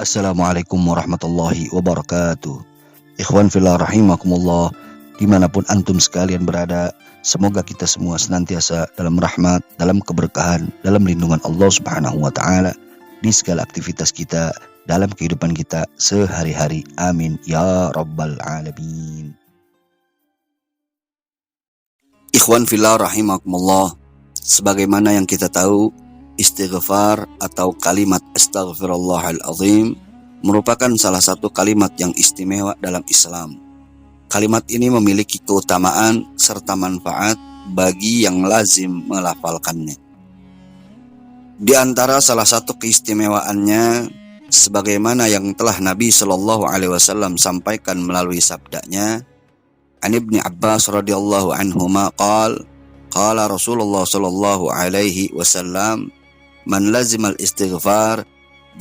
Assalamualaikum warahmatullahi wabarakatuh. Ikhwan fillah rahimakumullah, dimanapun antum sekalian berada, semoga kita semua senantiasa dalam rahmat, dalam keberkahan, dalam lindungan Allah Subhanahu wa Ta'ala di segala aktivitas kita, dalam kehidupan kita sehari-hari. Amin ya rabbal alamin. Ikhwan fillah rahimakumullah, sebagaimana yang kita tahu, istighfar atau kalimat astaghfirullahal azim merupakan salah satu kalimat yang istimewa dalam Islam. Kalimat ini memiliki keutamaan serta manfaat bagi yang lazim melafalkannya. Di antara salah satu keistimewaannya, sebagaimana yang telah Nabi Shallallahu Alaihi Wasallam sampaikan melalui sabdanya, An Ibni Abbas radhiyallahu anhuma qala Rasulullah Shallallahu Alaihi Wasallam, man lazimal istighfar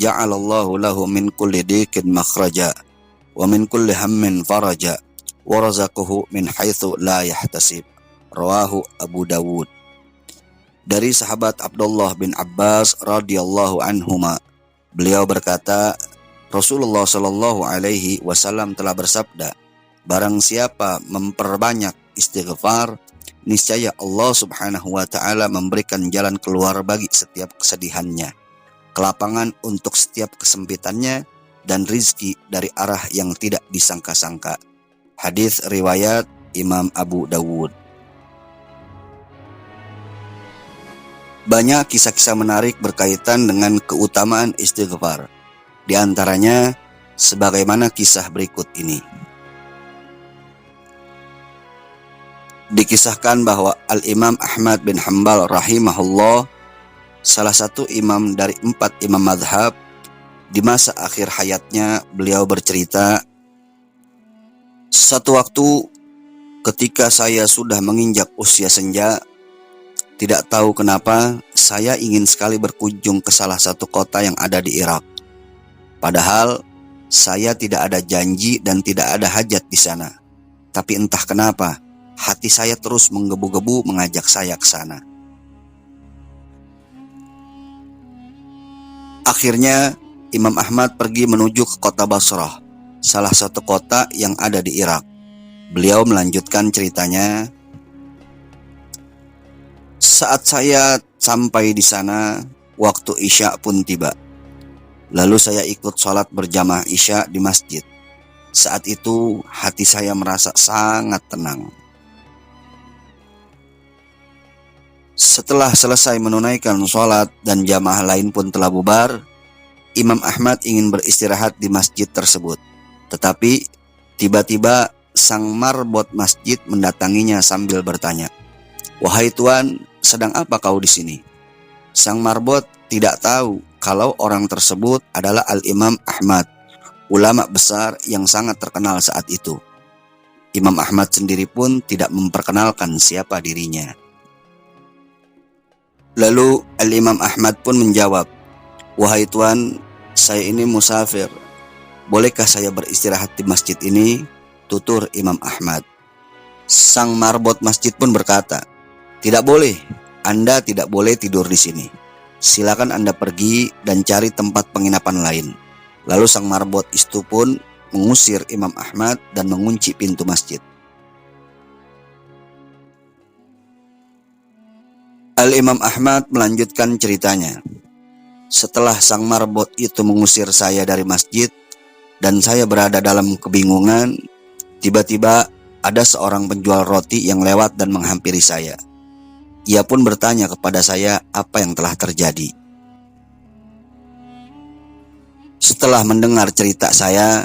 ja'alallahu lahu min kulli dikin makhraja wa min kulli hammin faraja wa razaqahu min haitsu la yahtasib. Rawahu Abu Dawud. Dari sahabat Abdullah bin Abbas radhiyallahu anhuma, beliau berkata, Rasulullah Shallallahu Alaihi Wasallam telah bersabda, barang siapa memperbanyak istighfar, niscaya Allah Subhanahu wa Ta'ala memberikan jalan keluar bagi setiap kesedihannya, kelapangan untuk setiap kesempitannya, dan rizki dari arah yang tidak disangka-sangka. Hadis riwayat Imam Abu Dawud. Banyak kisah-kisah menarik berkaitan dengan keutamaan istighfar. Di antaranya sebagaimana kisah berikut ini. Dikisahkan bahwa Al-Imam Ahmad bin Hanbal rahimahullah, salah satu imam dari 4 imam mazhab, di masa akhir hayatnya beliau bercerita, satu waktu ketika saya sudah menginjak usia senja, tidak tahu kenapa saya ingin sekali berkunjung ke salah satu kota yang ada di Irak. Padahal saya tidak ada janji dan tidak ada hajat di sana. Tapi entah kenapa hati saya terus menggebu-gebu mengajak saya ke sana. Akhirnya Imam Ahmad pergi menuju ke kota Basrah, salah satu kota yang ada di Irak. Beliau melanjutkan ceritanya, saat saya sampai di sana, waktu Isya pun tiba. Lalu saya ikut sholat berjamaah Isya di masjid. Saat itu hati saya merasa sangat tenang. Setelah selesai menunaikan sholat dan jamaah lain pun telah bubar, Imam Ahmad ingin beristirahat di masjid tersebut. Tetapi tiba-tiba sang marbot masjid mendatanginya sambil bertanya, "Wahai Tuan, sedang apa kau di sini?" Sang marbot tidak tahu kalau orang tersebut adalah Al-Imam Ahmad, ulama besar yang sangat terkenal saat itu. Imam Ahmad sendiri pun tidak memperkenalkan siapa dirinya. Lalu Al-Imam Ahmad pun menjawab, "Wahai Tuan, saya ini musafir. Bolehkah saya beristirahat di masjid ini?" Tutur Imam Ahmad. Sang marbot masjid pun berkata, "Tidak boleh. Anda tidak boleh tidur di sini. Silakan Anda pergi dan cari tempat penginapan lain." Lalu sang marbot itu pun mengusir Imam Ahmad dan mengunci pintu masjid. Al-Imam Ahmad melanjutkan ceritanya. Setelah sang marbot itu mengusir saya dari masjid dan saya berada dalam kebingungan, tiba-tiba ada seorang penjual roti yang lewat dan menghampiri saya. Ia pun bertanya kepada saya apa yang telah terjadi. Setelah mendengar cerita saya,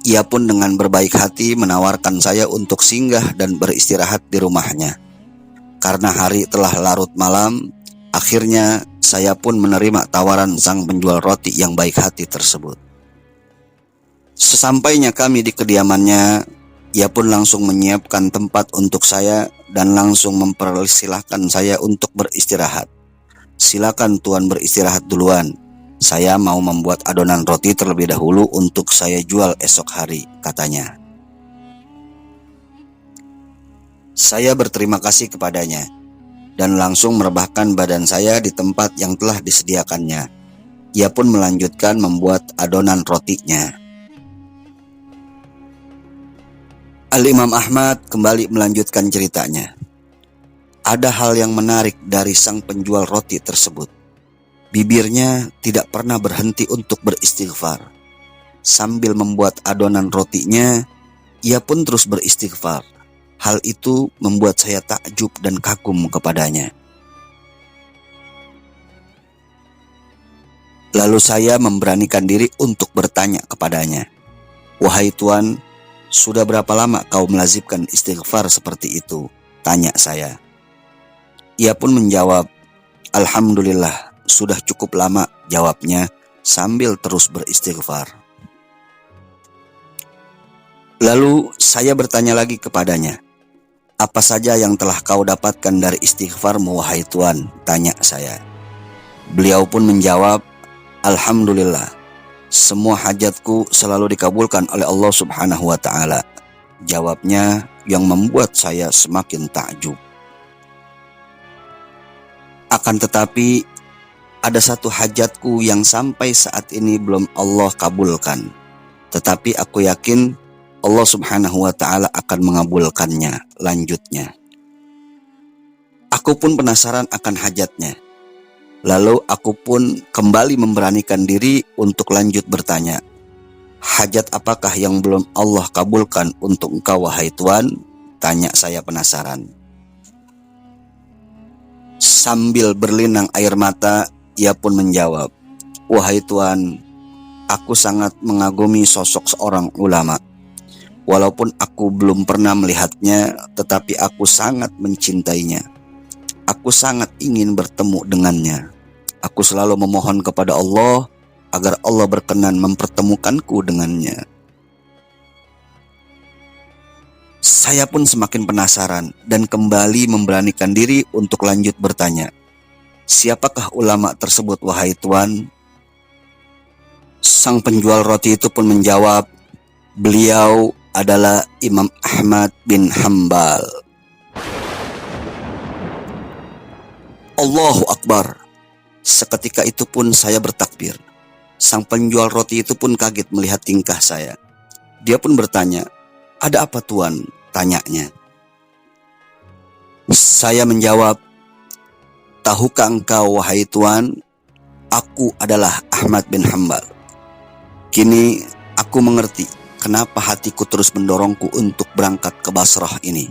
ia pun dengan berbaik hati menawarkan saya untuk singgah dan beristirahat di rumahnya. Karena hari telah larut malam, akhirnya saya pun menerima tawaran sang penjual roti yang baik hati tersebut. Sesampainya kami di kediamannya, ia pun langsung menyiapkan tempat untuk saya dan langsung mempersilahkan saya untuk beristirahat. "Silakan Tuan beristirahat duluan. Saya mau membuat adonan roti terlebih dahulu untuk saya jual esok hari," katanya. Saya berterima kasih kepadanya dan langsung merebahkan badan saya di tempat yang telah disediakannya. Ia pun melanjutkan membuat adonan rotinya. Al-Imam Ahmad kembali melanjutkan ceritanya. Ada hal yang menarik dari sang penjual roti tersebut. Bibirnya tidak pernah berhenti untuk beristighfar. Sambil membuat adonan rotinya, ia pun terus beristighfar. Hal itu membuat saya takjub dan kagum kepadanya. Lalu saya memberanikan diri untuk bertanya kepadanya, "Wahai Tuan, sudah berapa lama kau melazimkan istighfar seperti itu?" tanya saya. Ia pun menjawab, "Alhamdulillah, sudah cukup lama," jawabnya sambil terus beristighfar. Lalu saya bertanya lagi kepadanya, "Apa saja yang telah kau dapatkan dari istighfarmu, wahai Tuan?" tanya saya. Beliau pun menjawab, "Alhamdulillah, semua hajatku selalu dikabulkan oleh Allah Subhanahu wa Ta'ala," jawabnya yang membuat saya semakin takjub. Akan tetapi, ada satu hajatku yang sampai saat ini belum Allah kabulkan. Tetapi aku yakin Allah Subhanahu wa Ta'ala akan mengabulkannya, lanjutnya. Aku pun penasaran akan hajatnya. Lalu aku pun kembali memberanikan diri untuk lanjut bertanya, "Hajat apakah yang belum Allah kabulkan untuk engkau, wahai Tuan?" tanya saya penasaran. Sambil berlinang air mata, ia pun menjawab, "Wahai Tuan, aku sangat mengagumi sosok seorang ulama. Walaupun aku belum pernah melihatnya, tetapi aku sangat mencintainya. Aku sangat ingin bertemu dengannya. Aku selalu memohon kepada Allah agar Allah berkenan mempertemukanku dengannya." Saya pun semakin penasaran dan kembali memberanikan diri untuk lanjut bertanya, "Siapakah ulama tersebut, wahai Tuan?" Sang penjual roti itu pun menjawab, "Beliau adalah Imam Ahmad bin Hambal." Allahu Akbar. Seketika itu pun saya bertakbir. Sang penjual roti itu pun kaget melihat tingkah saya. Dia pun bertanya, "Ada apa, Tuan?" tanyanya. Saya menjawab, "Tahukah engkau, wahai Tuan, aku adalah Ahmad bin Hambal. Kini aku mengerti kenapa hatiku terus mendorongku untuk berangkat ke Basrah ini.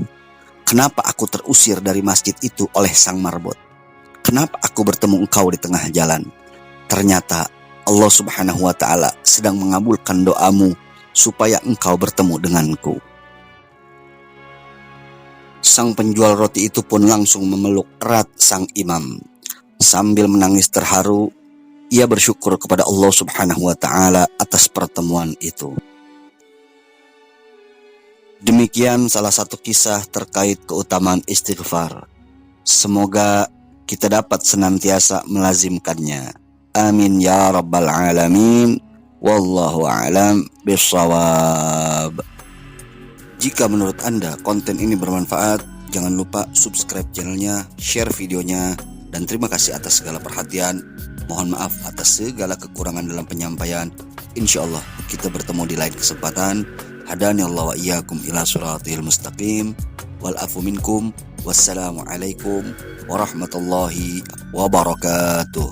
Kenapa aku terusir dari masjid itu oleh sang marbot. Kenapa aku bertemu engkau di tengah jalan? Ternyata Allah Subhanahu wa Ta'ala sedang mengabulkan doamu supaya engkau bertemu denganku." Sang penjual roti itu pun langsung memeluk erat sang imam. Sambil menangis terharu, ia bersyukur kepada Allah Subhanahu wa Ta'ala atas pertemuan itu. Demikian salah satu kisah terkait keutamaan istighfar. Semoga kita dapat senantiasa melazimkannya. Amin ya rabbal alamin. Wallahu a'lam bishawab. Jika menurut Anda konten ini bermanfaat, jangan lupa subscribe channelnya, share videonya, dan terima kasih atas segala perhatian. Mohon maaf atas segala kekurangan dalam penyampaian. Insyaallah kita bertemu di lain kesempatan. Hadani Allah wa iyyakum ila siratil mustaqim. Wal afu minkum. Wassalamualaikum warahmatullahi wabarakatuh.